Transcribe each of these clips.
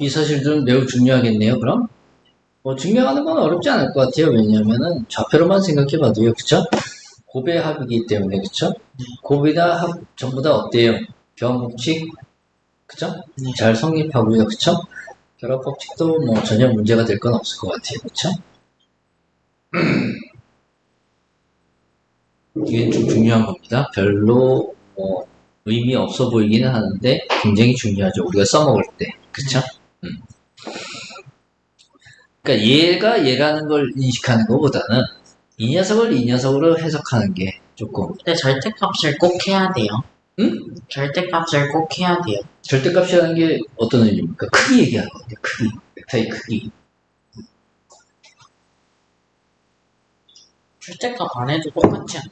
이 사실들은 매우 중요하겠네요, 그럼? 뭐 증명하는 건 어렵지 않을 것 같아요. 왜냐하면은 좌표로만 생각해봐도요, 그쵸? 곱의 합이기 때문에, 그쵸? 곱이나 합 전부 다 어때요? 교환법칙, 그쵸? 잘 성립하고요, 그쵸? 결합법칙도 뭐 전혀 문제가 될 건 없을 것 같아요, 그쵸? 이게 좀 중요한 겁니다. 별로 뭐 의미 없어 보이기는 하는데 굉장히 중요하죠. 우리가 써먹을 때, 그쵸? 그러니까 얘가 얘라는 걸 인식하는 것보다는 이 녀석을 이 녀석으로 해석하는 게 조금. 근데 절대값을 꼭 해야 돼요. 응? 절대값을 꼭 해야 돼요. 절대값이라는 게 어떤 의미입니까? 크기 얘기하는 건데, 크기. 벡터의 크기. 절대값 안 해도 똑같지 않아?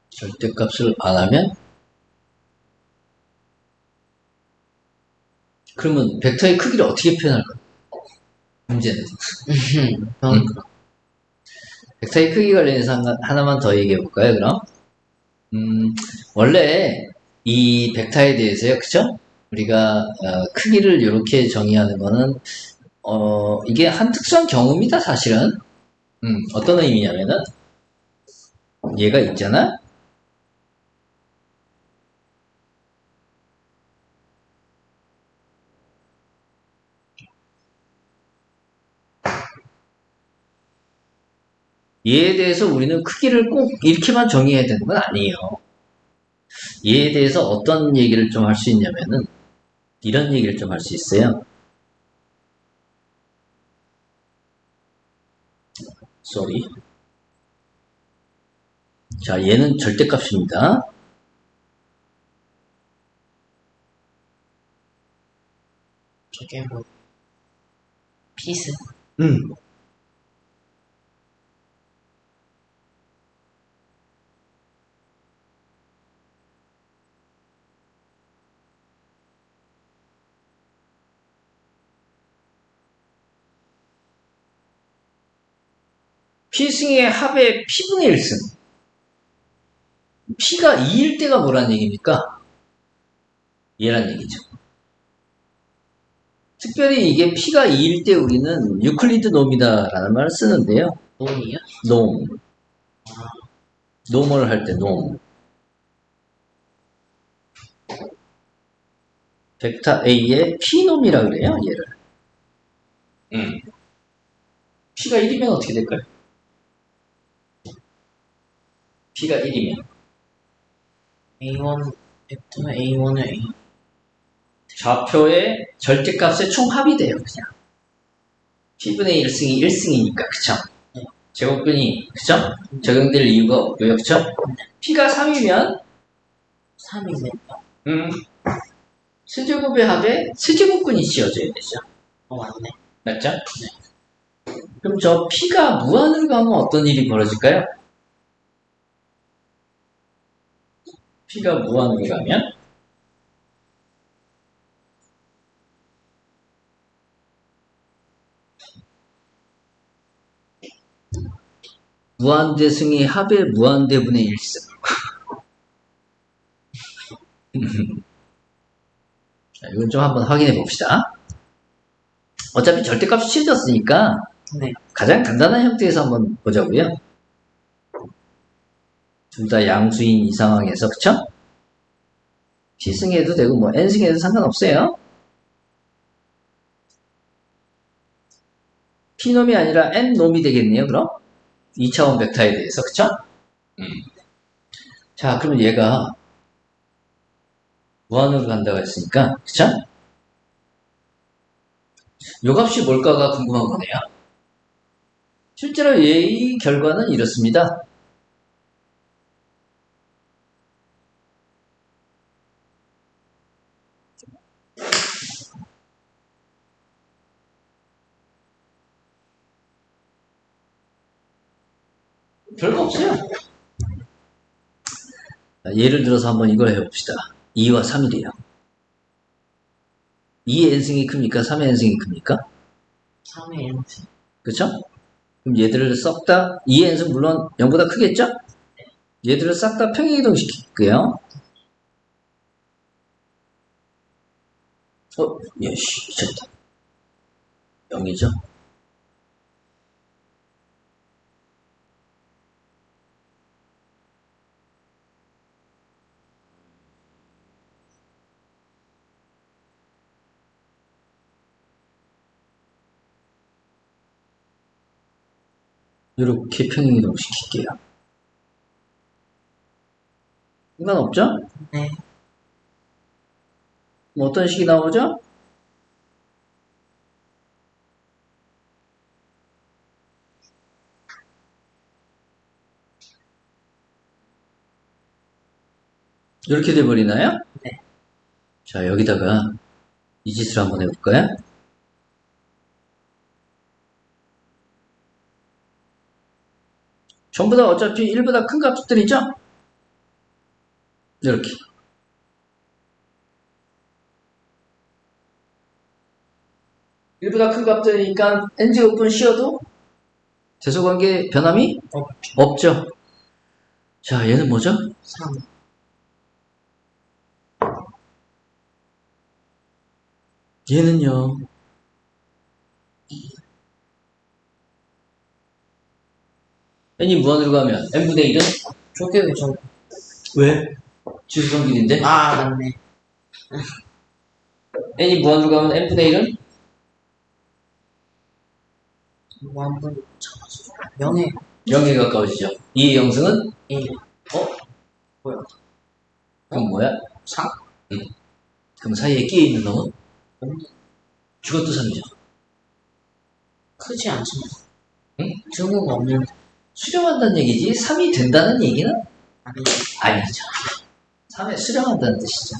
절대값을 안 하면 그러면 벡터의 크기를 어떻게 표현할까? 문제는. 응? 벡터의 크기 관련해서 하나만 더 얘기해 볼까요, 그럼? 원래 이 벡터에 대해서요, 그쵸? 우리가 크기를 이렇게 정의하는 거는 이게 한 특수한 경우입니다, 사실은. 어떤 의미냐면은 얘가 있잖아. 얘에 대해서 우리는 크기를 꼭 이렇게만 정의해야 되는 건 아니에요. 얘에 대해서 어떤 얘기를 좀 할 수 있냐면은 이런 얘기를 좀 할 수 있어요. sorry. 자, 얘는 절대값입니다. 저게 뭐 피스? 음. P승의 합의 P분의 1승. P가 2일 때가 뭐란 얘기입니까? 얘란 얘기죠. 특별히 이게 P가 2일 때 우리는 유클리드 놈이다라는 말을 쓰는데요. 놈이요? 놈. 놈을 할 때 놈. 벡터 A의 P놈이라 그래요, 얘를. P가 1이면 어떻게 될까요? P가 1이면. A1 벡터 A1을 A 좌표의 절대값의 총합이 돼요, 그냥. P분의 1승이 1승이니까, 그쵸? 제곱근이, 그쵸? 적용될 이유가 없고요, 그쵸? P가 3이면, 3이네. 수제곱의 합에 수제곱근이 씌워져야 되죠. 맞네. 맞죠? 그럼 저 P가 무한으로 가면 어떤 일이 벌어질까요? P가 무한으로 가면 무한대승이 합의 무한대분의 1승. 자, 이건 좀 한번 확인해 봅시다. 어차피 절대값이 치워졌으니까 네. 가장 간단한 형태에서 한번 보자고요. 둘 다 양수인 이 상황에서, 그쵸? P승해도 되고 뭐 N승해도 상관없어요. P놈이 아니라 N놈이 되겠네요, 그럼? 2차원 벡터에 대해서, 그쵸? 자, 그러면 얘가 무한으로 간다고 했으니까, 그쵸? 요 값이 뭘까가 궁금한 거네요. 실제로 얘의 결과는 이렇습니다. 별거 없어요. 자, 예를 들어서 한번 이걸 해봅시다. 2와 3이래요. 2의 n승이 큽니까? 3의 n승이 큽니까? 3의 N 그쵸? 그럼 얘들을 썩다 2의 n승 물론 0보다 크겠죠? 얘들을 싹 다 평행이동 시킬게요. 예씨, 미쳤다. 0이죠? 이렇게 평행이동 시킬게요. 상관없죠? 네. 뭐 어떤 식이 나오죠? 이렇게 돼버리나요? 네. 자, 여기다가 이 짓을 한번 해볼까요? 전부 다 어차피 1보다 큰 값들이죠? 이렇게. 일보다 큰 값들이니까 n제곱분 씌워도 대소관계 변함이 없죠. 자, 얘는 뭐죠? 3. 얘는요. n이 무한으로 가면 n분의 1은? 저게 왜 저, 왜? 지수성질인데? 아, 맞네. n이 무한으로 가면 n분의 1은? 뭐 한번 잡아서. 0에 0에 가까워지죠. 이 영승은? 1. 뭐야? 그럼 뭐야? 3? 그럼 사이에 끼어 있는 놈은? 없네. 죽어도 3이죠. 크지 않지만. 응? 증후가 없는. 수렴한다는 얘기지 3이 된다는 얘기는 아니, 아니죠. 3에 수렴한다는 뜻이죠.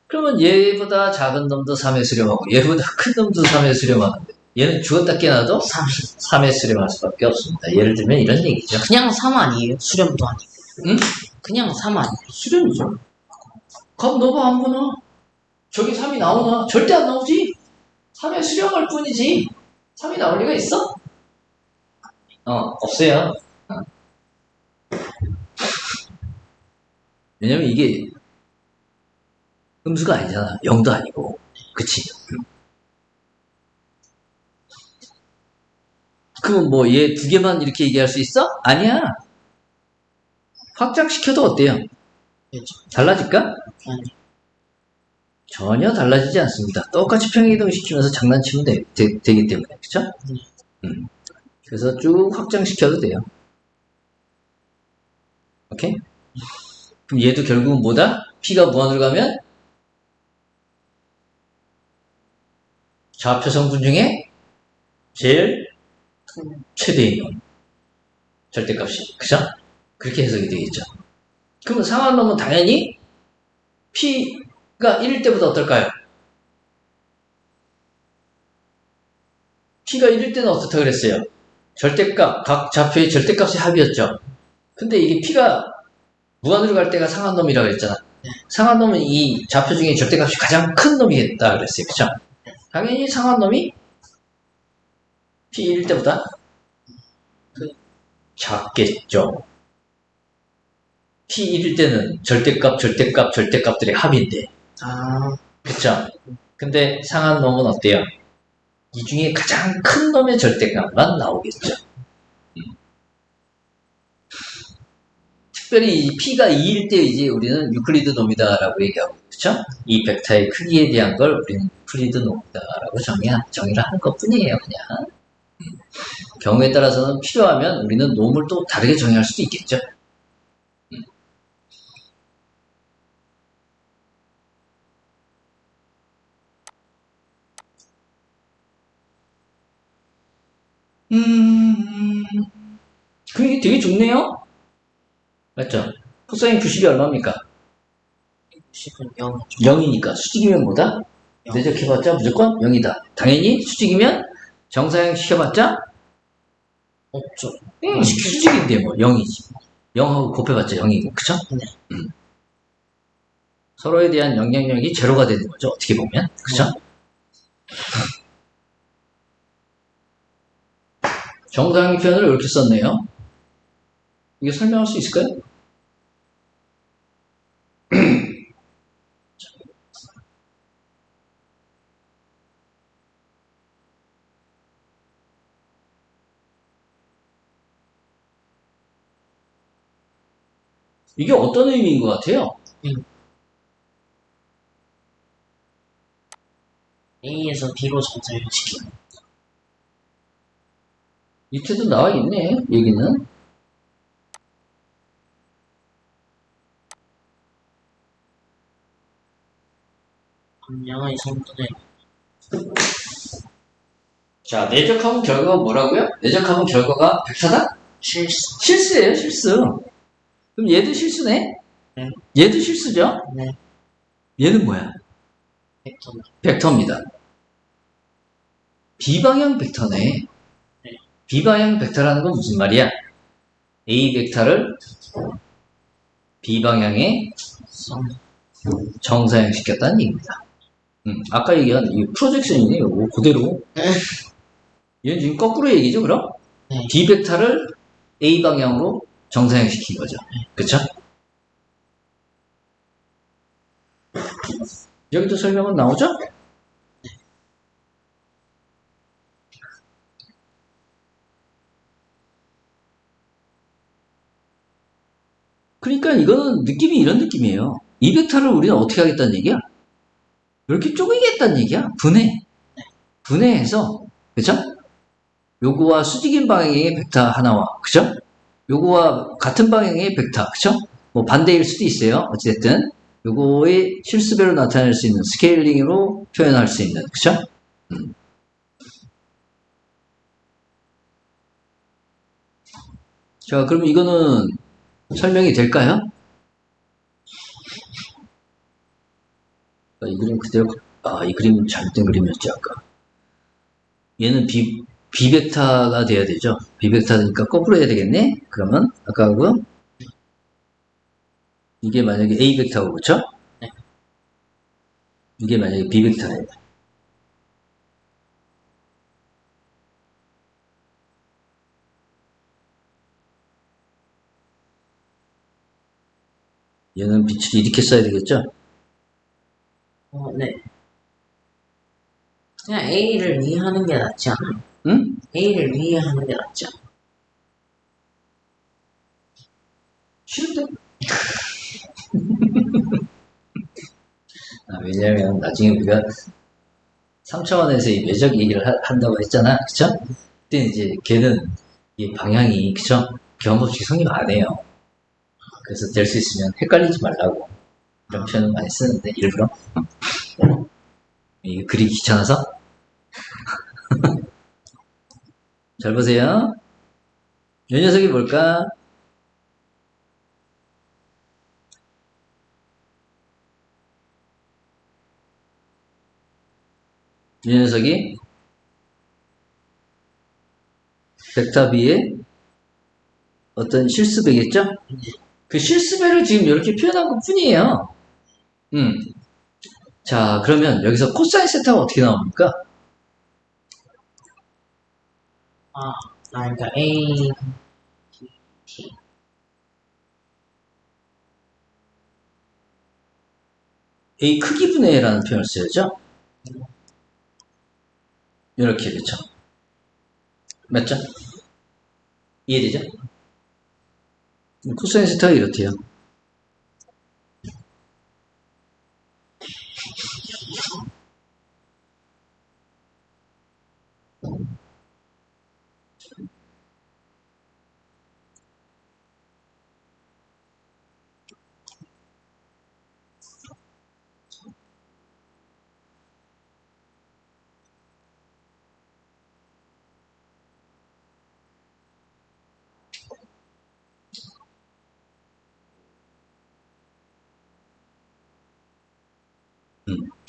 그러면 얘보다 작은 놈도 3에 수렴하고 얘보다 큰 놈도 3에 수렴하는데 얘는 죽었다 깨어나도 3에 수렴할 수밖에 없습니다. 예를 들면 이런 얘기죠. 그냥 3 아니에요? 수렴도 아니고. 응? 그냥 3 아니에요? 수렴이죠. 그럼 너가 안 보나? 저기 3이 나오나? 절대 안 나오지. 3에 수렴할 뿐이지 3이 나올 리가 있어? 없어요. 왜냐면 이게 음수가 아니잖아. 0도 아니고. 그치? 그럼 뭐 얘 두 개만 이렇게 얘기할 수 있어? 아니야. 확장시켜도 어때요? 그렇죠. 달라질까? 아니, 전혀 달라지지 않습니다. 똑같이 평행이동 시키면서 장난치면 되기 때문에. 그쵸? 그래서 쭉 확장시켜도 돼요. 오케이? 그럼 얘도 결국은 뭐다? P가 무한으로 가면 좌표 성분 중에 제일 최대인 놈. 절대값이. 그죠? 그렇게 해석이 되겠죠. 그러면 상한놈은 당연히 P가 1일 때보다 어떨까요? P가 1일 때는 어떻다 그랬어요? 절대값, 각 좌표의 절대값의 합이었죠. 근데 이게 P가 무한으로 갈 때가 상한놈이라고 했잖아. 상한놈은 이 좌표 중에 절대값이 가장 큰 놈이겠다 그랬어요. 그쵸? 당연히 상한놈이 P 1일 때보다 작겠죠. P 1일 때는 절대값들의 합인데. 아, 그쵸? 근데 상한놈은 어때요? 이 중에 가장 큰 놈의 절대값만 나오겠죠. 특별히 이 P가 2일 때 이제 우리는 유클리드 놈이다라고 얘기하고, 그쵸? 이 벡터의 크기에 대한 걸 우리는 유클리드 놈이다라고 정의를 하는 것 뿐이에요, 그냥. 경우에 따라서는 필요하면 우리는 놈을 또 다르게 정의할 수도 있겠죠. 그럼 이게 되게 좋네요? 맞죠? 코사인 90이 얼마입니까? 10은 0. 0이니까 수직이면 뭐다? 0. 내적해봤자 무조건 0이다. 당연히 수직이면 정사형 시켜봤자 없죠. 수직인데 뭐 0이지. 0하고 곱해봤자 0이고 그쵸? 네. 서로에 대한 영향력이 제로가 되는 거죠. 어떻게 보면 그쵸? 정사형 표현을 이렇게 썼네요. 이게 설명할 수 있을까요? 이게 어떤 의미인 것 같아요? A에서 B로 정사형시키기. 밑에도 나와 있네, 얘기는. 함량의 성분의 자, 내적합은 결과가 뭐라고요? 내적합은 결과가 벡터다? 실수. 실수예요, 실수. 그럼 얘도 실수네? 네. 얘도 실수죠? 네. 얘는 뭐야? 벡터. 벡터입니다. 비방향 벡터네. 네. 비방향 벡터라는 건 무슨 말이야? A 벡터를 B방향에 성. 정사형 시켰다는 얘기입니다. 아까 얘기한 이 프로젝션이네, 요거 그대로. 얘는 지금 거꾸로 얘기죠, 그럼? 네. B 벡터를 A 방향으로 정사형 시킨 거죠. 그쵸? 여기도 설명은 나오죠? 그러니까 이거는 느낌이 이런 느낌이에요. 이 벡터를 우리는 어떻게 하겠다는 얘기야? 이렇게 쪼개겠다는 얘기야. 분해해서, 그쵸? 요거와 수직인 방향의 벡터 하나와, 그쵸? 요거와 같은 방향의 벡터, 그쵸? 뭐 반대일 수도 있어요. 어찌됐든. 요거의 실수배로 나타낼 수 있는 스케일링으로 표현할 수 있는, 그쵸? 자, 그럼 이거는 설명이 될까요? 이 그림 그대로, 이 그림 잘못된 그림이었지, 아까. 얘는 비벡터가 돼야 되죠. 비벡터니까 거꾸로 해야 되겠네? 그러면, 아까 하고, 이게 만약에 A 벡터고, 그쵸? 네. 이게 만약에 B 벡터예요. 얘는 빛을 이렇게 써야 되겠죠? 네. 그냥 A를 위에 하는 게 낫지 않아요? 응? A를 위에 하는 게 낫지 않아요? 싫은데? 왜냐면 나중에 우리가 3차원에서 이 매적 얘기를 한다고 했잖아. 그쵸? 그때 이제 걔는 이 방향이, 그쵸? 경험없이 성립 안 해요. 그래서 될 수 있으면 헷갈리지 말라고. 이런 표현을 많이 쓰는데, 일부러. 이게 그리기 귀찮아서? 잘 보세요. 이 녀석이 뭘까? 이 녀석이 벡터 B의 어떤 실수배겠죠? 그 실수배를 지금 이렇게 표현한 것 뿐이에요. 자, 그러면 여기서 코사인 세타가 어떻게 나옵니까? 그러니까 A, T. A 크기 분해라는 표현을 써야죠. 이렇게, 그쵸? 맞죠? 이해되죠? 코사인 세타가 이렇대요.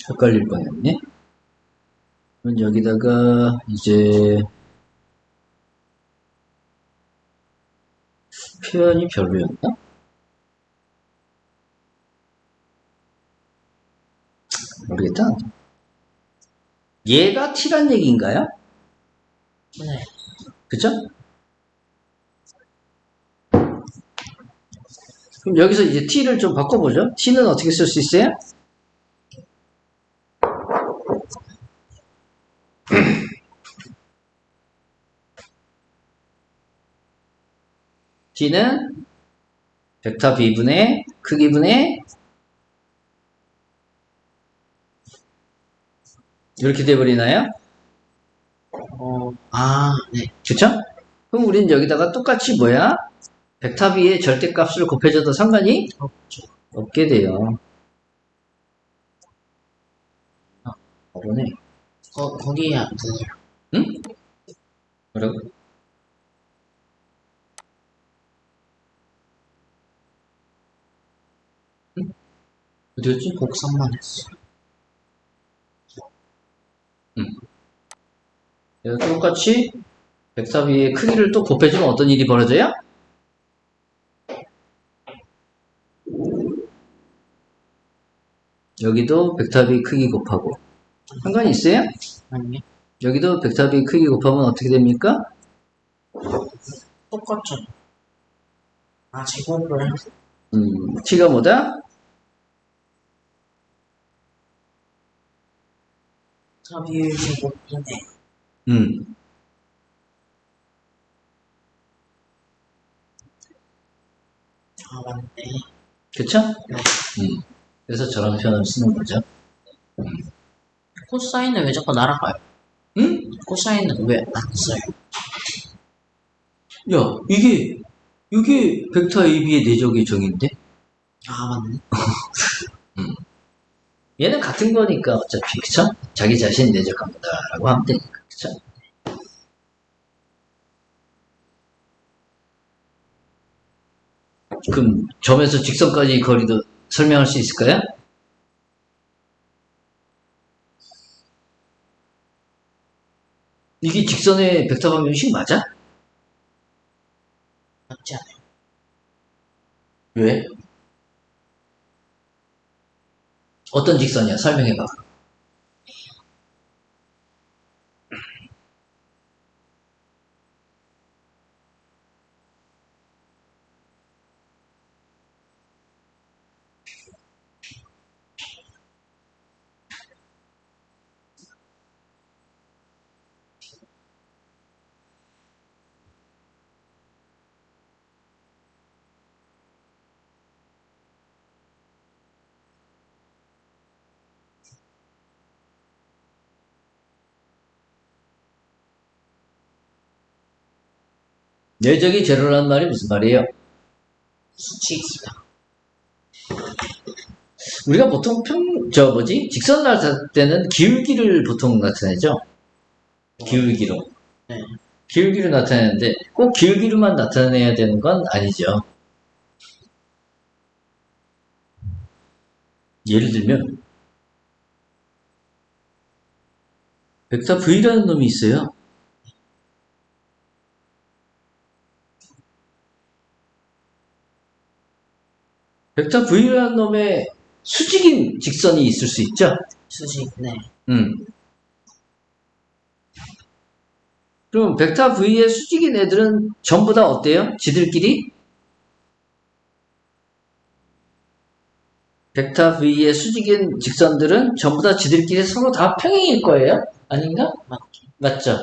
헷갈릴 뻔했네. 그럼 여기다가 이제 표현이 별로였나? 모르겠다. 얘가 T란 얘기인가요? 네. 그쵸? 그럼 여기서 이제 t를 좀 바꿔보죠. t는 어떻게 쓸 수 있어요? t는 벡터 b분의 크기분의 이렇게 돼버리나요? 네. 그쵸? 그럼 우린 여기다가 똑같이 뭐야? 벡터 b의 절대값을 곱해줘도 상관이 없게 돼요. 어려네. 거기에 안 되냐? 응? 뭐라고? 응? 어디였지? 곱셈만 했어. 응. 그래서 똑같이 벡터 b의 크기를 또 곱해주면 어떤 일이 벌어져요? 여기도 벡터 b 크기 곱하고 상관이 있어요? 아니요. 여기도 벡터 b 크기 곱하면 어떻게 됩니까? 똑같죠. 제곱을 t가 뭐다? 비율 제곱이네. 음. 맞네. 그쵸? 네. 그래서 저런 표현을 쓰는 거죠. 코사인은 왜 자꾸 날아가요? 응? 코사인은 왜 안 써요? 야, 이게 벡터 AB의 내적의 정의인데? 맞네. 얘는 같은 거니까 어차피, 그쵸? 자기 자신 내적한 거다라고 하면 되니까, 그쵸? 그럼 점에서 직선까지 거리도 설명할 수 있을까요? 이게 직선의 벡터 방정식 맞아? 맞지 않아요? 왜? 어떤 직선이야? 설명해봐. 내적이 제로라는 말이 무슨 말이에요? 수치기다. 우리가 보통 직선을 나타낼 때는 기울기를 보통 나타내죠? 기울기로. 네. 기울기로 나타내는데 꼭 기울기로만 나타내야 되는 건 아니죠. 예를 들면 벡터 V라는 놈이 있어요. 벡터 V라는 놈의 수직인 직선이 있을 수 있죠? 수직, 네. 그럼 벡터 V의 수직인 애들은 전부 다 어때요? 지들끼리? 벡터 V의 수직인 직선들은 전부 다 지들끼리 서로 다 평행일 거예요? 아닌가? 맞죠?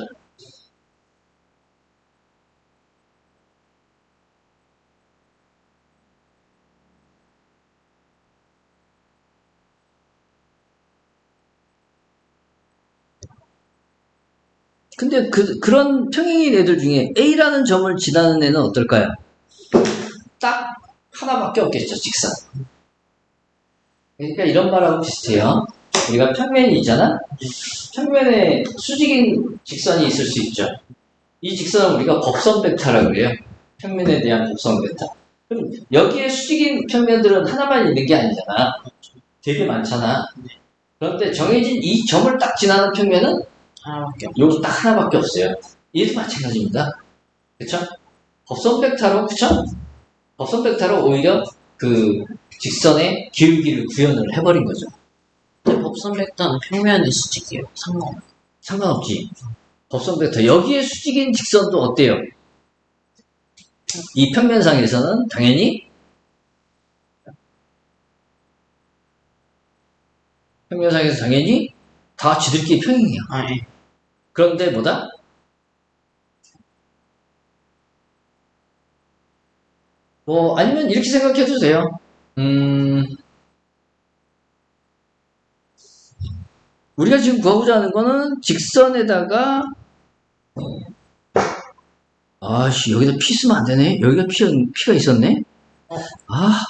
근데 그런 평행인 애들 중에 A라는 점을 지나는 애는 어떨까요? 딱 하나밖에 없겠죠, 직선. 그러니까 이런 말하고 비슷해요. 우리가 평면이 있잖아? 평면에 수직인 직선이 있을 수 있죠. 이 직선은 우리가 법선 벡터라고 그래요. 평면에 대한 법선 벡터. 그럼 여기에 수직인 평면들은 하나만 있는 게 아니잖아. 되게 많잖아. 그런데 정해진 이 점을 딱 지나는 평면은 하나밖에 없 여기 딱 하나밖에 없어요. 얘도 마찬가지입니다. 그쵸? 법선 벡터로, 그쵸? 법선 벡터로 오히려 그 직선의 기울기를 구현을 해버린 거죠. 근데 법선 벡터는 평면의 수직이에요. 상관없지. 법선 벡터. 여기에 수직인 직선도 어때요? 이 평면상에서는 당연히 평면상에서 당연히 다 지들끼리 평행이야. 아, 예. 그런데 뭐다? 뭐 아니면 이렇게 생각해도 돼요. 우리가 지금 구하고자 하는 거는 직선에다가 아씨 여기다 피 쓰면 안 되네. 여기가 피가 있었네. 아,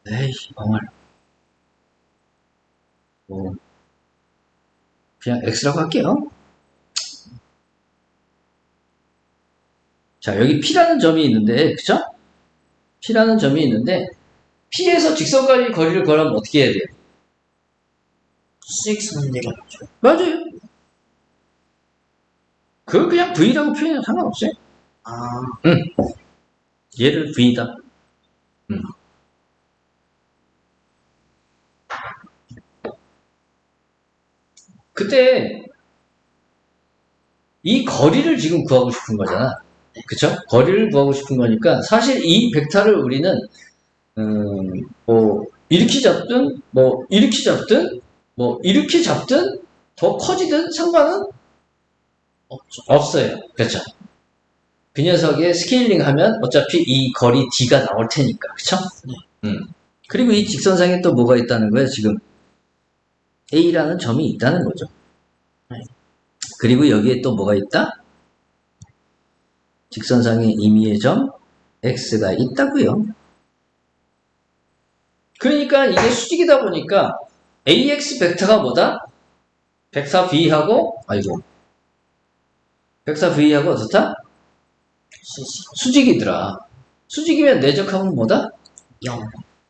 에이 멍을. 뭐 그냥 x라고 할게요. 자 여기 p라는 점이 있는데 그쵸? p라는 점이 있는데 p에서 직선까지 거리를 구하려면 어떻게 해야 돼요? 수직선 내렸죠. 맞아요. 그걸 그냥 v라고 표현해도 상관없어요. 아, 얘를 v다. 그때 이 거리를 지금 구하고 싶은 거잖아. 그쵸? 거리를 구하고 싶은 거니까 사실 이 벡터를 우리는 뭐 이렇게 잡든 뭐 이렇게 잡든 뭐 이렇게 잡든 더 커지든 상관은 없죠. 없어요. 그렇죠? 그 녀석의 스케일링 하면 어차피 이 거리 d가 나올 테니까. 그쵸? 네. 그리고 이 직선상에 또 뭐가 있다는 거예요? 지금 A라는 점이 있다는 거죠. 네. 그리고 여기에 또 뭐가 있다? 직선상의 임의의 점 X가 있다고요. 그러니까 이게 수직이다 보니까 AX 벡터가 뭐다? 벡터 V하고 벡터 V하고 어떻다? 수직. 수직이더라. 수직이면 내적하면 뭐다? 0.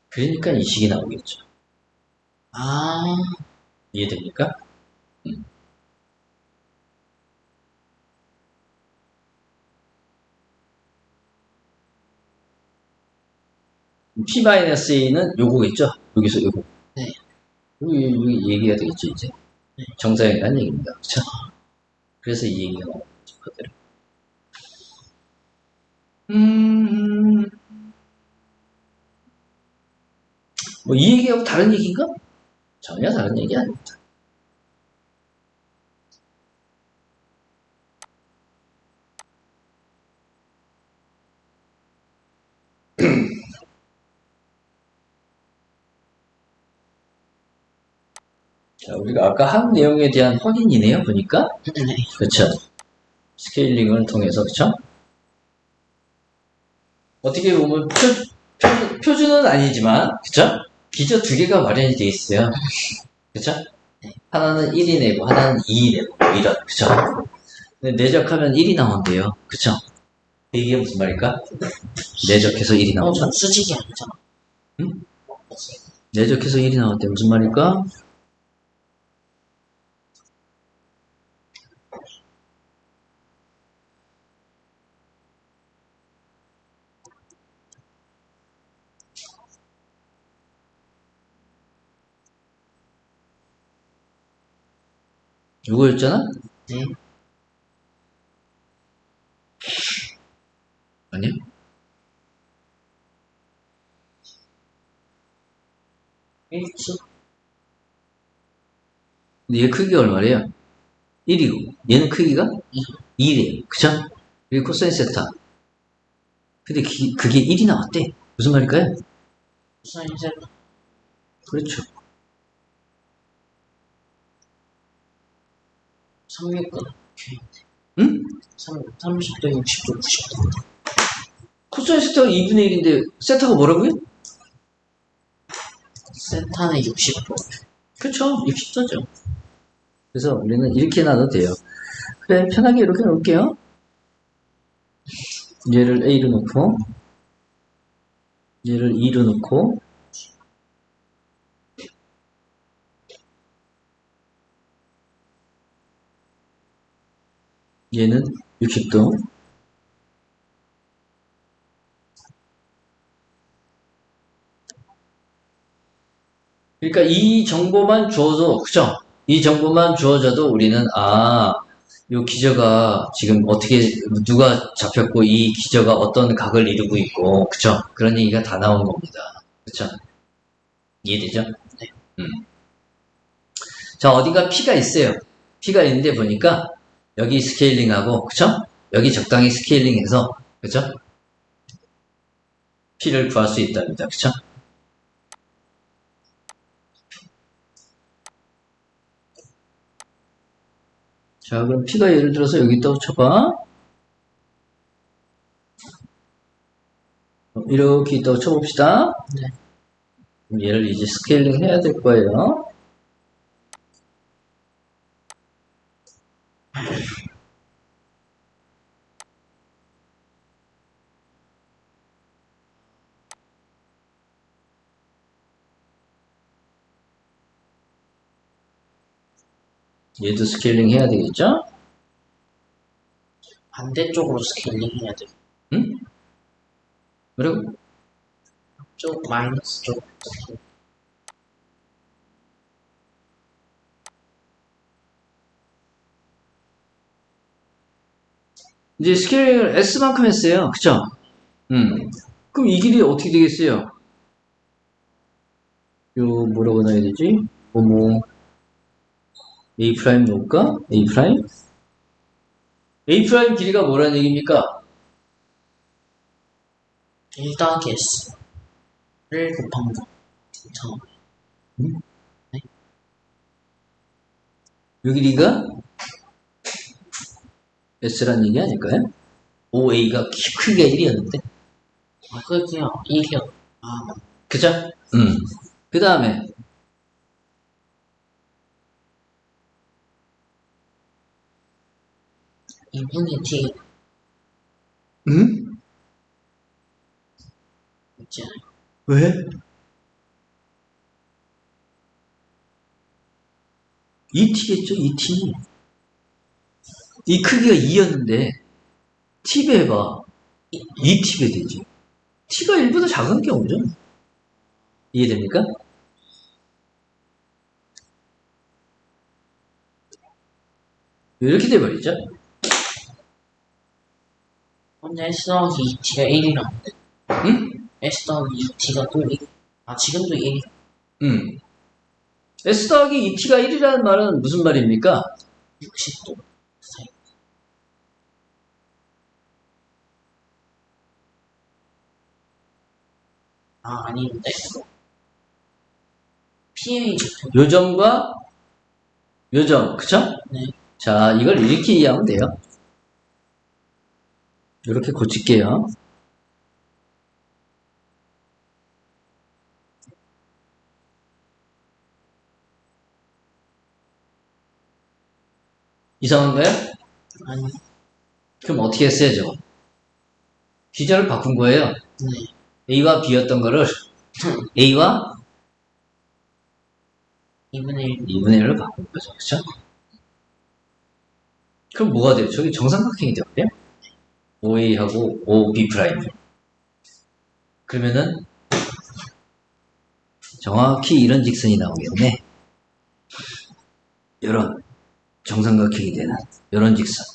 그러니까 이 식이 나오겠죠. 아, 이해됩니까? P-A는 요거겠죠? 여기서 요거. 네. 여기 얘기가 되겠죠, 이제. 네. 정사역이라는 얘기입니다. 그쵸? 그래서 이 얘기가 나오는 거죠, 그대로. 뭐, 이 얘기하고 다른 얘기인가? 전혀 다른 얘기 아닙니다. 자, 우리가 아까 한 내용에 대한 확인이네요, 보니까. 네. 그쵸? 스케일링을 통해서, 그쵸? 어떻게 보면 표준은 아니지만, 그쵸? 기저 두 개가 마련이 되어 있어요. 그쵸? 하나는 1이 내고, 하나는 2이 내고, 뭐 이런, 그쵸? 근데 내적하면 1이 나온대요. 그쵸? 이게 무슨 말일까? 내적해서 1이 나온다. 전 수직이 아니잖아. 응? 내적해서 1이 나온대. 무슨 말일까? 이거였잖아? 네. 아니야? 일치. 근데 얘 크기가 얼마래요? 1이고 얘는 크기가 2래요. 그쵸? 그리고 코사인 세타. 근데 그게 1이 나왔대. 무슨 말일까요? 사인 세타. 그렇죠. 369. 응? 30도, 60도, 90도. 코사인 세타가 2분의 1인데 세타가 뭐라고요? 세타는 60도. 그쵸. 60도죠. 그래서 우리는 이렇게 놔도 돼요. 그래, 편하게 이렇게 놓을게요. 얘를 A로 놓고, 얘를 2로 놓고, 얘는 60도. 그러니까 이 정보만 주어도, 그죠? 이 정보만 주어져도 우리는, 요 기저가 지금 어떻게, 누가 잡혔고, 이 기저가 어떤 각을 이루고 있고, 그쵸? 그런 얘기가 다 나오는 겁니다. 그쵸? 이해되죠? 네. 자, 어딘가 P가 있어요. P가 있는데 보니까 여기 스케일링하고, 그쵸? 여기 적당히 스케일링해서, 그쵸? P를 구할 수 있답니다. 그쵸? 자, 그럼 P가 예를 들어서 여기 있다고 쳐봐. 이렇게 있다고 쳐봅시다. 네. 그럼 얘를 이제 스케일링 해야 될 거예요. 얘도 스케일링 해야 되겠죠? 반대쪽으로 스케일링 해야 돼. 응? 그리고 쪽 마이너스 쪽. 이제 스케일링을 S만큼 했어요. 그쵸? 그럼 이 길이 어떻게 되겠어요? 요, 뭐라고 나야 되지? A 프라임 놓을까? A 프라임? A 프라임 길이가 뭐라는 얘기입니까? 1 더하기 S를 곱한 거. 저, 요 길이가 S란 얘기 아닐까요? OA가 크기가 1이었는데. 그게요. 1이요. 아, 그죠? 그 다음에, 이분의 T 응? 있잖아요. 왜? 2t겠죠, 2t. 이 크기가 2였는데, t 배해봐. 2t 배 되지. t가 1보다 작은 경우죠. 이해됩니까? 이렇게 돼버리죠. 근데 S 더하기 2T가 1이라는데. 응? S 더하기 2T가 또 1. 아, 지금도 1. 응. S 더하기 2t가 1이라는 말은 무슨 말입니까? 60도 사이. 아, 아닌데. PA 적혀. 요점과 요점, 그쵸? 네. 자, 이걸 이렇게 이해하면 돼요. 이렇게 고칠게요. 이상한가요? 아니, 그럼 어떻게 했어야죠? 기절을 바꾼 거예요. 네. A와 B였던 거를 A와 2분의 1. 2분의 1로 바꾼 거죠. 그쵸? 그럼 뭐가 돼요? 저기 정삼각형이 되어요? OA하고 OB 프라임. 그러면은 정확히 이런 직선이 나오겠네. 이런 정삼각형이 되는 이런 직선.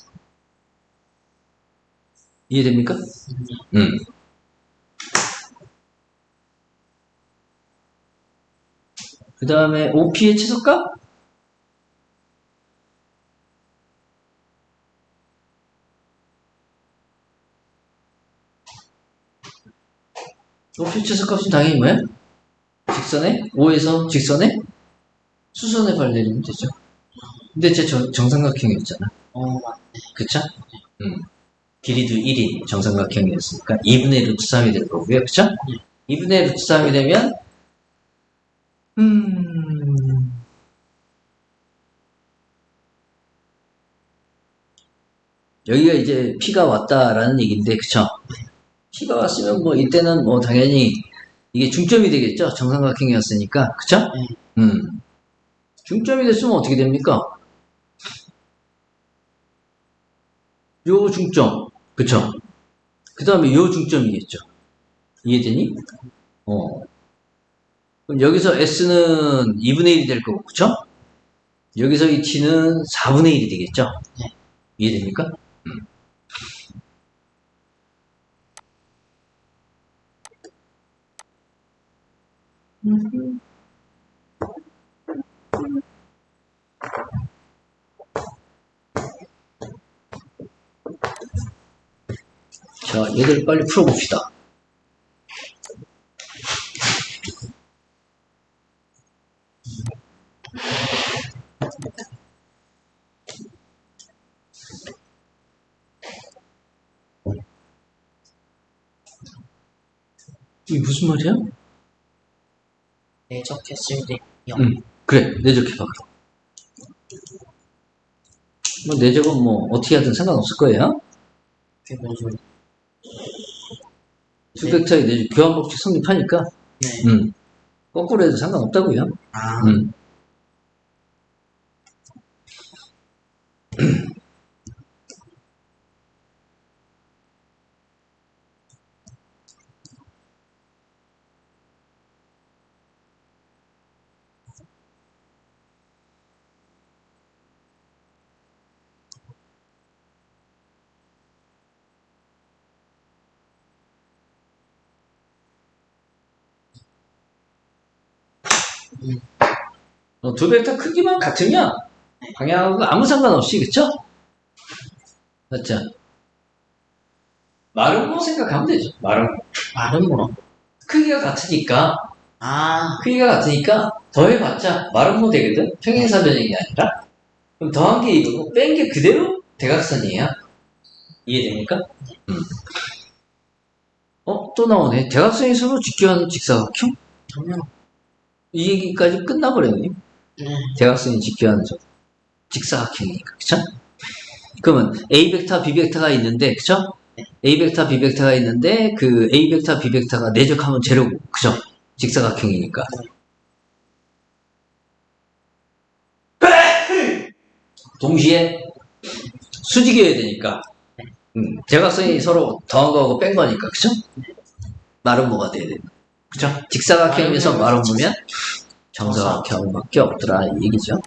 이해됩니까? 음. 그 다음에 OP의 최소값? OP 최소값은 당연히 뭐야? 직선에? O에서 직선에? 수선에 발내리면 되죠. 근데 제 정삼각형이었잖아. 맞네. 그쵸? 길이도 1인 정삼각형이었으니까 2분의 루트 3이 될 거고요. 그쵸? 2분의 루트 3이 되면 여기가 이제 P가 왔다라는 얘기인데 그쵸? P가 왔으면 뭐 이때는 뭐 당연히 이게 중점이 되겠죠? 정삼각형이었으니까 그쵸? 중점이 됐으면 어떻게 됩니까? 요 중점 그쵸? 그 다음에 요 중점이겠죠? 이해되니? 그럼 여기서 S는 2분의 1이 될 거고 그쵸? 여기서 이 T는 4분의 1이 되겠죠? 네. 이해됩니까? 자, 얘들 빨리 풀어봅시다. 이게 무슨 말이야? 내적했을 때 그래, 내적해봐. 뭐, 내적은 뭐, 어떻게 하든 상관없을 거예요. 그게 뭔 소리? 두 벡터의 내적, 교환법칙 성립하니까, 네. 거꾸로 해도 상관없다고요. 아, 두 벡터 크기만 같으면, 방향하고 아무 상관없이, 그쵸? 맞죠? 마름모 생각하면 되죠. 마름모. 말은 뭐라? 크기가 같으니까, 아, 더해봤자 마름모 되거든? 평행사 변형이 아니라. 그럼 더한 게 이거고, 뺀 게 그대로 대각선이에요. 이해됩니까? 또 나오네. 대각선이 서로 직교하는 직사각형? 전혀. 이 얘기까지 끝나버렸네. 네. 대각선이 직교하는 직사각형이니까, 그쵸? 그러면 A 벡터, B 벡터가 있는데, 그쵸? A 벡터, B 벡터가 있는데, 그 A 벡터, B 벡터가 내적하면 제로고, 그죠? 직사각형이니까. 동시에 수직이어야 되니까. 대각선이 서로 더한 거하고 뺀 거니까, 그쵸? 마름모가 돼야 된다. 그쵸? 직사각형에서 마름모면 정사각형밖에 없더라, 이 얘기죠.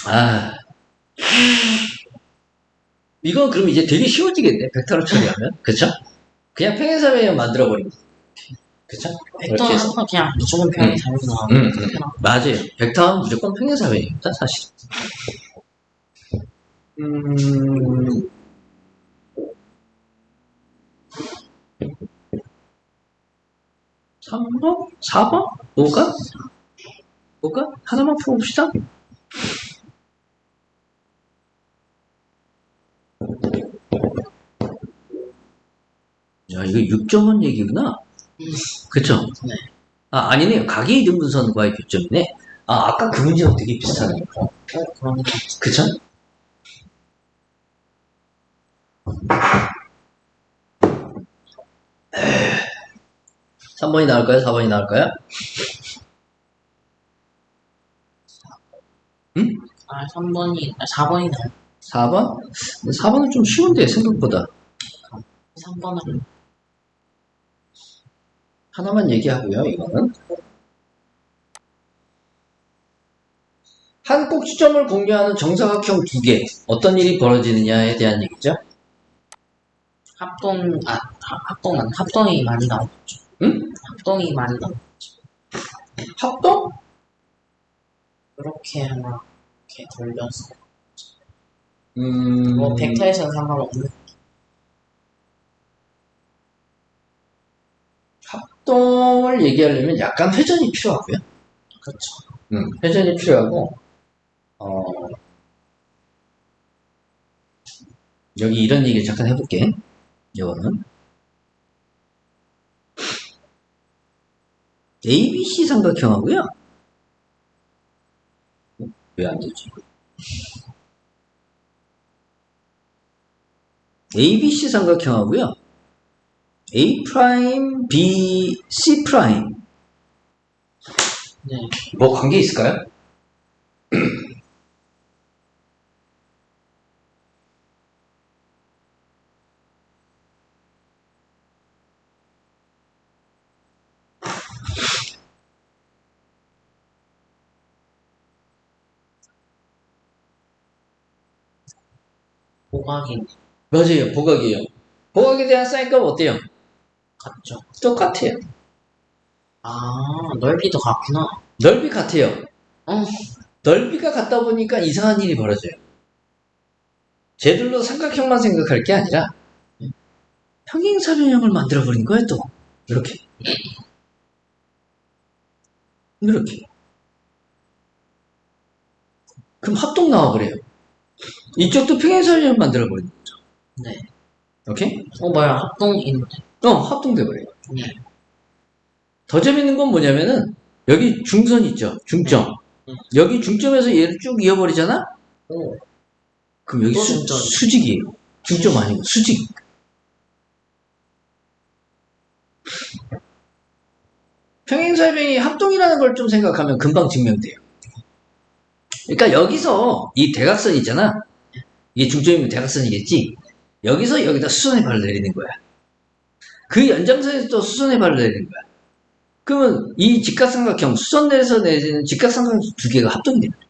아. 이건 그럼 이제 되게 쉬워지겠네, 벡터로 처리하면. 그쵸? 그냥 평행사 변형 만들어버리면. 그쵸? 벡터는 항상 그냥 무조건 평행 사용이 나오고 맞아요. 벡터는 무조건 평행사 변형입니다, 사실. 3번? 4번? 뭐가? 하나만 풀어봅시다. 야, 이거 6점원 얘기구나. 그쵸? 네. 아니네요. 각의 이등분선과의 교점이네. 아까 그 문제랑 되게 비슷하네요. 그런 거. 그쵸? 에이, 3번이 나올까요? 4번이 나올까요? 응? 3번이, 4번이 나요. 4번? 4번은 좀 쉬운데, 생각보다. 3번은 하나만 얘기하고요, 이거는. 한 꼭지점을 공유하는 정사각형 두 개. 어떤 일이 벌어지느냐에 대한 얘기죠. 합동이 많이 나오죠. 응? 합동이 많이 나오죠. 합동? 그렇게 하나, 이렇게 돌려서. 뭐, 벡터에서는 상관없는. 합동을 얘기하려면 약간 회전이 필요하고요. 그렇죠. 회전이 필요하고, 여기 이런 얘기를 잠깐 해볼게. 이거는. ABC 삼각형하고요. 왜 안 되지? ABC 삼각형하고요. A 프라임, B, C 프라임. 네. 뭐 관계 있을까요? 보각이 맞아요. 보각이에요. 보각에 대한 사인값 어때요? 같죠. 똑같아요. 넓이도 같구나. 넓이 같아요. 어. 넓이가 같다 보니까 이상한 일이 벌어져요. 쟤들로 삼각형만 생각할 게 아니라 평행사변형을 만들어버린 거야 또. 이렇게. 이렇게. 그럼 합동 나와버려요. 이쪽도 평행사변형 만들어버린 거죠. 네. 오케이? 뭐야, 합동인데. 합동돼버려요. 네. 더 재밌는 건 뭐냐면은 여기 중선 있죠. 중점. 여기 중점에서 얘를 쭉 이어버리잖아? 오. 그럼 여기 또 중점. 수직이에요. 중점 아니고 수직. 평행사변이 합동이라는 걸 좀 생각하면 금방 증명돼요. 그러니까 여기서 이 대각선 있잖아. 이게 중점이면 대각선이겠지. 여기서 여기다 수선의 발을 내리는 거야. 그 연장선에서 또 수선의 발을 내리는 거야. 그러면 이 직각삼각형 수선 내에서 내리는 직각삼각형 두 개가 합동이 됩니다.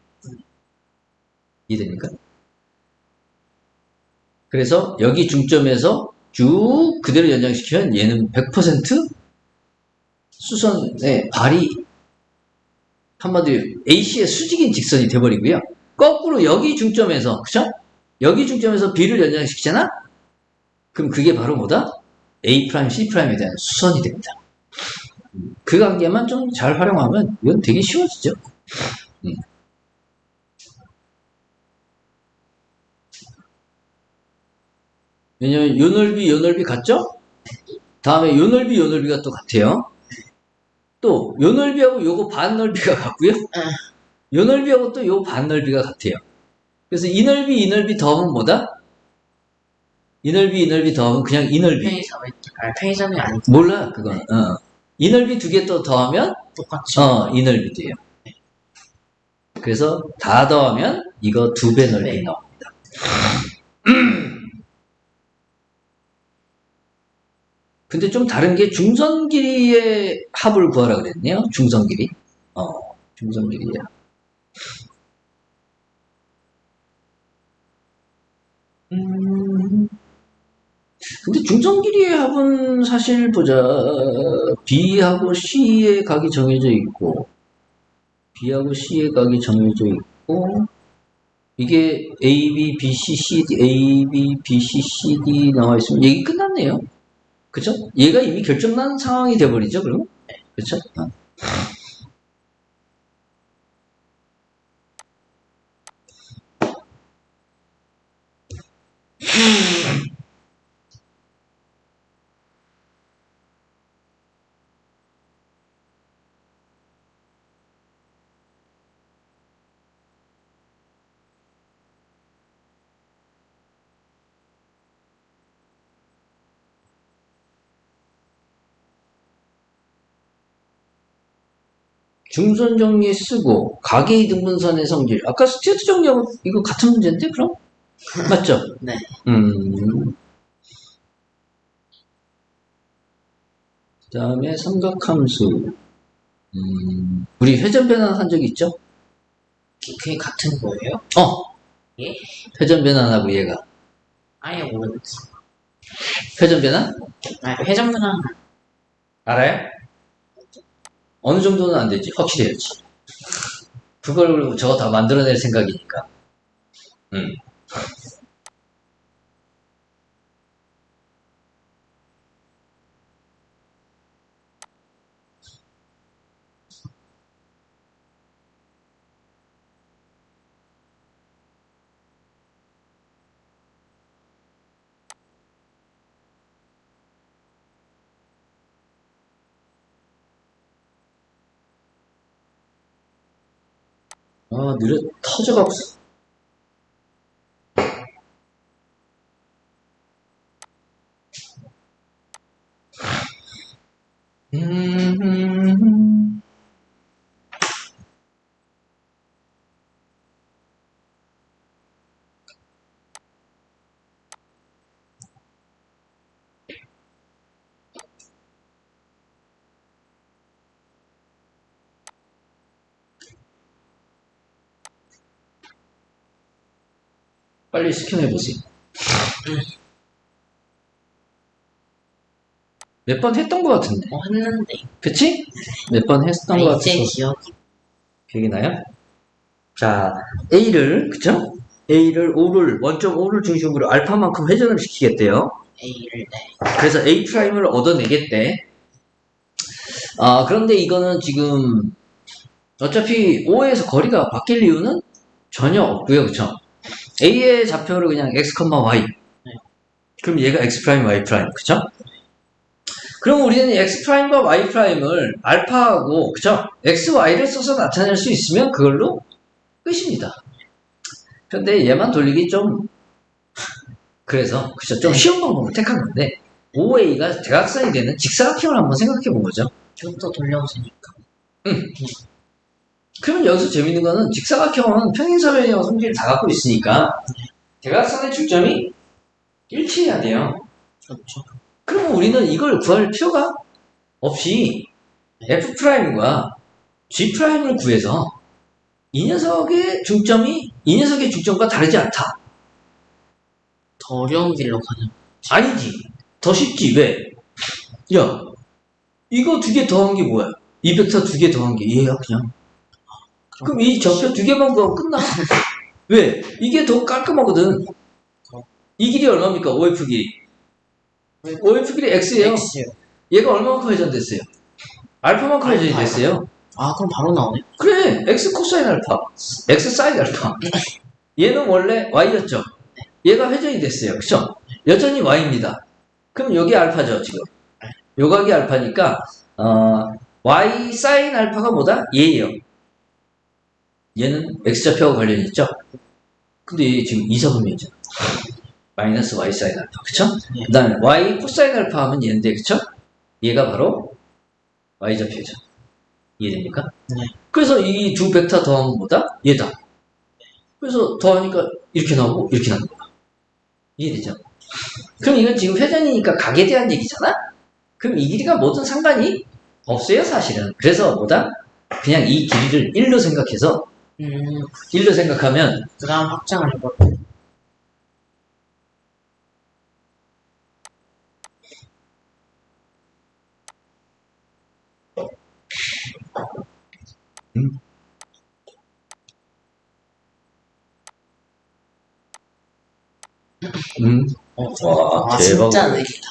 이해됩니까? 그래서 여기 중점에서 쭉 그대로 연장시키면 얘는 100% 수선의 발이 한마디로 AC의 수직인 직선이 돼버리고요. 거꾸로 여기 중점에서, 그쵸? 여기 중점에서 B를 연장시키잖아? 그럼 그게 바로 뭐다? A', C'에 대한 수선이 됩니다. 그 관계만 좀 잘 활용하면 이건 되게 쉬워지죠. 왜냐면 요 넓이 같죠? 다음에 요 넓이가 또 같아요. 또 요 넓이하고 요거 반 넓이가 같고요. 요 넓이하고 또 요 반 넓이가 같아요. 그래서 이 넓이 더하면 뭐다? 이 넓이 더하면 그냥 이 넓이. 편의점이 아니고. 몰라 그건. 이 넓이 두 개 또 더하면 똑같이. 이 넓이 돼요. 그래서 다 더하면 이거 2배 넓이 네. 나옵니다. 근데 좀 다른 게 중선 길이의 합을 구하라 그랬네요. 중선 길이. 중선 길이야. 근데 중선 길이의 합은 사실 보자. B하고 C의 각이 정해져 있고, B하고 C의 각이 정해져 있고, 이게 A, B, B, C, C, D, A, B, B, C, C, D 나와 있으면 얘기 끝났네요. 그쵸? 얘가 이미 결정난 상황이 돼버리죠, 그럼? 그쵸? 중선 정리 쓰고 각의 등분선의 성질. 아까 스튜어트 정리하고 이거 같은 문제인데 그럼? 맞죠? 네. 그 다음에 삼각함수. 우리 회전 변환 한 적 있죠? 그게 같은 거예요? 예? 회전 변환하고 얘가. 아예 모르겠어. 회전 변환? 회전문항. 알아요? 어느 정도는 안 되지. 확실히 해야지. 그걸 저거 다 만들어낼 생각이니까. 느려, 터져갖고. 빨리 스캔해보세요. 몇 번 했던 것 같은데. 했는데. 그치? 몇 번 했던 것 이제 같아서. 기억이. 기억이 나요? 자, A를, 그쵸? A를 5를, 원점 5를 중심으로 알파만큼 회전을 시키겠대요. A를 네. 그래서 A'을 얻어내겠대. 그런데 이거는 지금 어차피 O에서 거리가 바뀔 이유는 전혀 없고요. 그쵸? A의 좌표를 그냥 X, Y. 그럼 얘가 X', Y'. 그쵸? 그럼 우리는 X'과 Y'을 알파하고, 그쵸? X, Y를 써서 나타낼 수 있으면 그걸로 끝입니다. 근데 얘만 돌리기 좀, 그래서, 그쵸? 좀 쉬운 방법을 택한 건데, OA가 대각선이 되는 직사각형을 한번 생각해 본 거죠. 좀 더 돌려보시니까. 그러면 여기서 재밌는 거는 직사각형은 평행사변형 성질을 다 갖고 있으니까 대각선의 중점이 일치해야 돼요. 그렇죠. 그러면 우리는 이걸 구할 필요가 없이 F'과 G'을 구해서 이 녀석의 중점과 다르지 않다. 더 어려운 길로 가는. 아니지. 더 쉽지. 왜? 야, 이거 두 개 더한 게 뭐야? 이 벡터 두 개 더한 게 얘야 그냥. 그럼 이 좌표 두 개만 구하면 끝나. 왜? 이게 더 깔끔하거든. 이 길이 얼마입니까? OF 길이. OF 길이 X예요. X요. 얘가 얼마만큼 회전됐어요? 알파만큼 회전이 됐어요. 그럼 바로 나오네. 그래. X 코사인 알파. X 사인 알파. 얘는 원래 Y였죠. 얘가 회전이 됐어요. 그쵸? 여전히 Y입니다. 그럼 여기 알파죠, 지금. 요각이 알파니까, Y 사인 알파가 뭐다? 얘예요. 얘는 X좌표하고 관련이 있죠? 근데 얘 지금 이사분면이잖아. 마이너스 Y 사인 알파. 그쵸? 네. 그 다음에 Y 코사인 알파 하면 얘인데, 그쵸? 얘가 바로 Y좌표죠. 이해됩니까? 네. 그래서 이 두 벡터 더하면 뭐다? 얘다. 그래서 더하니까 이렇게 나오고 이렇게 나오는 거야. 이해되죠? 그럼 이건 지금 회전이니까 각에 대한 얘기잖아? 그럼 이 길이가 뭐든 상관이 없어요, 사실은. 그래서 뭐다? 그냥 이 길이를 1로 생각해서 1로 생각하면 그 다음 확장을 해볼. 와, 진짜 대박. 느리다.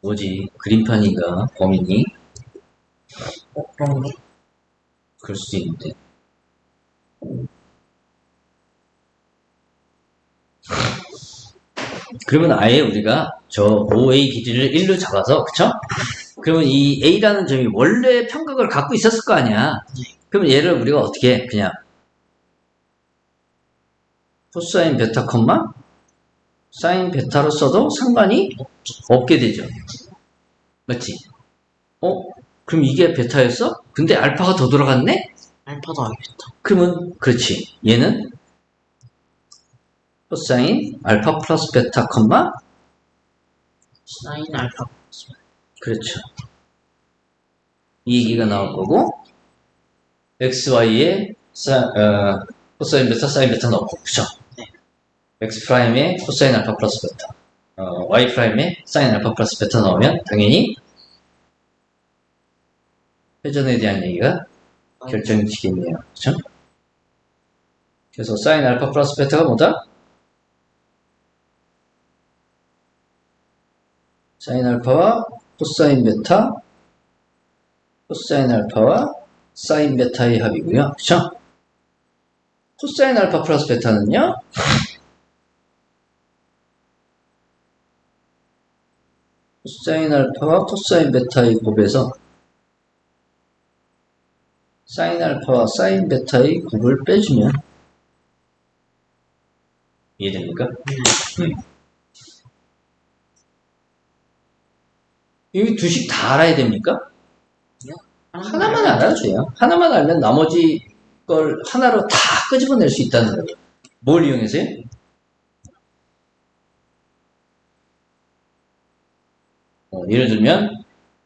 뭐지? 그림판인가? 범인이? 그런가? 그럴 수도 있는데. 그러면 아예 우리가 저 OA 길이를 1로 잡아서, 그쵸? 그러면 이 A라는 점이 원래 평각을 갖고 있었을 거 아니야? 그러면 얘를 우리가 어떻게 해? 그냥 코사인 베타 콤마 사인 베타로 써도 상관이 없게 되죠. 맞지? 그럼 이게 베타였어? 근데 알파가 더 들어갔네? 알파도 알겠다. 그러면 그렇지. 얘는 코사인 알파 플러스 베타 콤마 사인 알파. 그렇죠. 이 얘기가 나올 거고 XY에 코사인 베타 사인 베타 넣고 그쵸? 네. X 프라임에 코사인 알파 플러스 베타 Y 프라임에 사인 알파 플러스 베타 넣으면 당연히 회전에 대한 얘기가 결정지겠네요. 그쵸? 그래서 사인 알파 플러스 베타가 뭐다? 사인 알파와 코사인 베타, 코사인 알파와 사인 베타의 합이고요. 그쵸? 코사인 알파 플러스 베타는요? 코사인 알파와 코사인 베타의 곱에서 사인 알파와 사인 베타의 곱을 빼주면 이해됩니까? 이 두식 다 알아야 됩니까? 하나만 알아도 돼요. 하나만 알면 나머지 걸 하나로 다 끄집어낼 수 있다는 거예요. 뭘 이용해서요? 예를 들면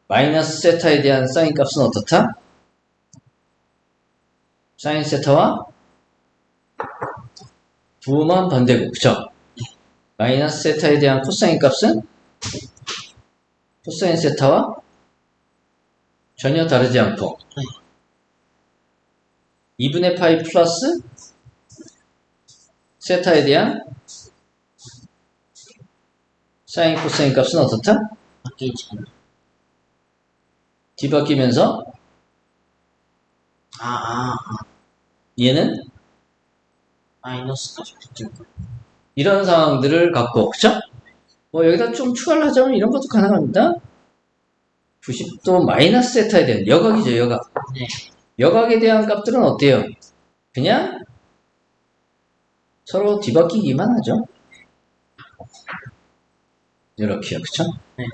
마이너스 세타에 대한 사인 값은 어떻다? 사인 세타와 부호만 반대고, 그쵸? 마이너스 세타에 대한 코사인 값은 코사인 세타와 전혀 다르지 않고 2분의 파이 플러스 세타에 대한 사인 코사인 값은 어떻다? 바뀌지 않아. 뒤바뀌면서 얘는 마이너스까지 바뀌는 거. 이런 상황들을 갖고, 그쵸? 뭐 여기다 좀 추가를 하자면 이런 것도 가능합니다. 90도 마이너스 세타에 대한 여각이죠, 여각. 네. 여각에 대한 값들은 어때요? 그냥 서로 뒤바뀌기만 하죠. 이렇게요, 그쵸? 네.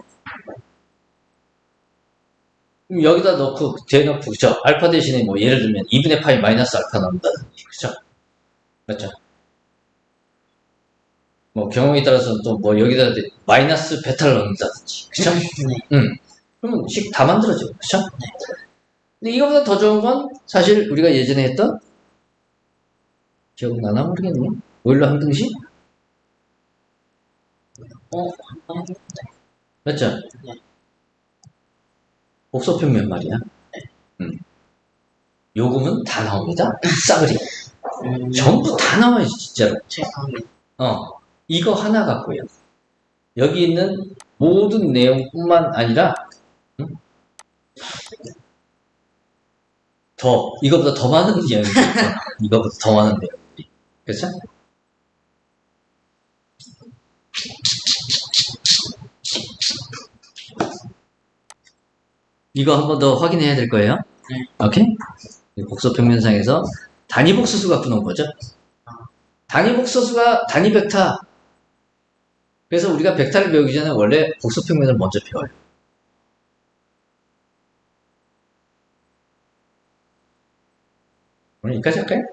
그럼 여기다 넣고, 대놓고, 그쵸? 알파 대신에 뭐 예를 들면 2분의 파이 마이너스 알파 나온다든지, 그쵸? 맞죠? 뭐 경우에 따라서 또 뭐 여기다 마이너스 베타를 넣는다든지, 그쵸? 네. 그러면 식 다 만들어져, 그쵸? 근데 이거보다 더 좋은 건 사실 우리가 예전에 했던 기억나나 모르겠네. 오일러 항등식? 한번 해볼게. 맞죠? 네. 복소평면 말이야. 요금은 다 나옵니다. 싸그리. 전부 다 나와요, 진짜로. 최상위. 이거 하나 갖고요. 여기 있는 모든 내용뿐만 아니라, 이거보다 더 많은 내용이 있어. 이거보다 더 많은 내용들이. 그렇죠? 이거 한 번 더 확인해야 될 거예요. 네. 오케이? 복소평면상에서 단위복소수 갖고 놓은 거죠. 단위복소수가 단위 벡터. 그래서 우리가 벡터를 배우기 전에 원래 복소평면을 먼저 배워요. 오늘 여기까지 할까요?